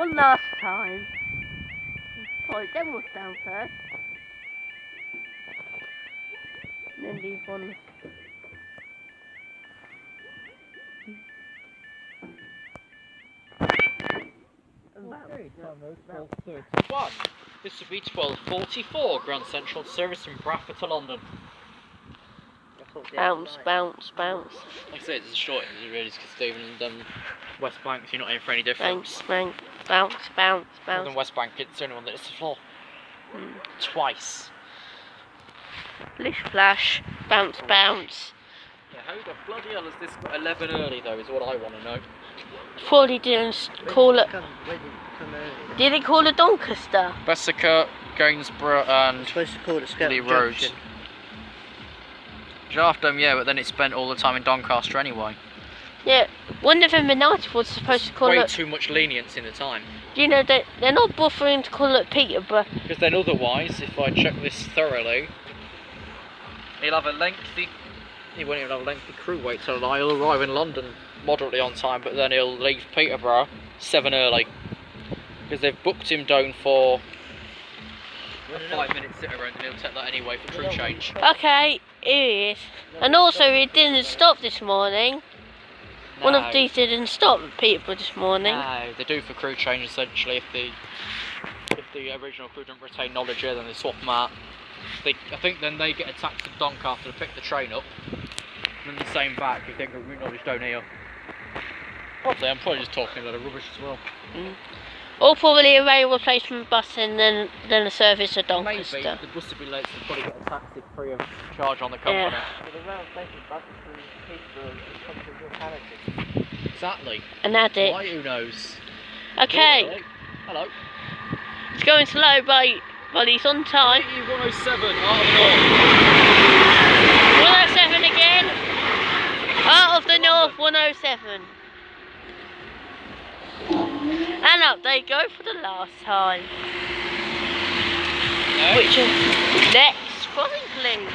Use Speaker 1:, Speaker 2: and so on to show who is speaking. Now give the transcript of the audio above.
Speaker 1: One last time. Sorry, then we'll down first. And then leave one.
Speaker 2: Okay, time 12:31. This would be 12:44 Grand Central service from Bradford to London.
Speaker 1: Bounce, bounce, bounce.
Speaker 2: Like I say, it's a short, it really is because Stephen and West Bank, you're not in for any difference.
Speaker 1: Bounce, bounce, bounce, bounce.
Speaker 2: More than West Bank, it's the only one that hits the floor. Twice.
Speaker 1: Splish splash, bounce, bounce.
Speaker 2: Yeah, how the bloody hell has this got 11 early though, is what I want to know.
Speaker 1: Probably didn't call it. Did they call it Doncaster?
Speaker 2: Bessica, Gainsborough and
Speaker 3: Supposed to call it Skelton
Speaker 2: Lee Road.
Speaker 3: Junction.
Speaker 2: Draft yeah, but then it spent all the time in Doncaster anyway.
Speaker 1: Yeah, one November night was supposed to call
Speaker 2: Way
Speaker 1: it.
Speaker 2: too much lenience in the time.
Speaker 1: Do you know that they're not bothering to call it Peterborough?
Speaker 2: Because then otherwise, if I check this thoroughly, he won't even have a lengthy crew wait till he'll arrive in London moderately on time, but then he'll leave Peterborough 7 early. Because they've booked him down for a 5-minute sit around and he'll take that anyway for crew change.
Speaker 1: Okay, here he is. And also, it didn't stop this morning.
Speaker 2: No.
Speaker 1: One of these didn't stop at Peterborough this morning.
Speaker 2: No, they do for crew change essentially. If the original crew don't retain knowledge here, then they swap them out. I think then they get a taxi to Doncaster to pick the train up, and then the same back if they get route knowledge down here. Probably, I'm probably just talking a lot of rubbish as well.
Speaker 1: Or probably a rail replacement bus and then a service to Doncaster.
Speaker 2: Maybe the bus would be late, so they'll probably get a taxi free of charge on the company.
Speaker 1: Yeah.
Speaker 3: But the rail replacement bus is from Peterborough to come to locality.
Speaker 2: Exactly.
Speaker 1: And add it.
Speaker 2: Why? Who knows?
Speaker 1: Okay,
Speaker 2: Really? Hello.
Speaker 1: it's going slow, but he's on time.
Speaker 2: 107
Speaker 1: 107 again. Out of the north, 107. And up they go for the last time. Which is next, please.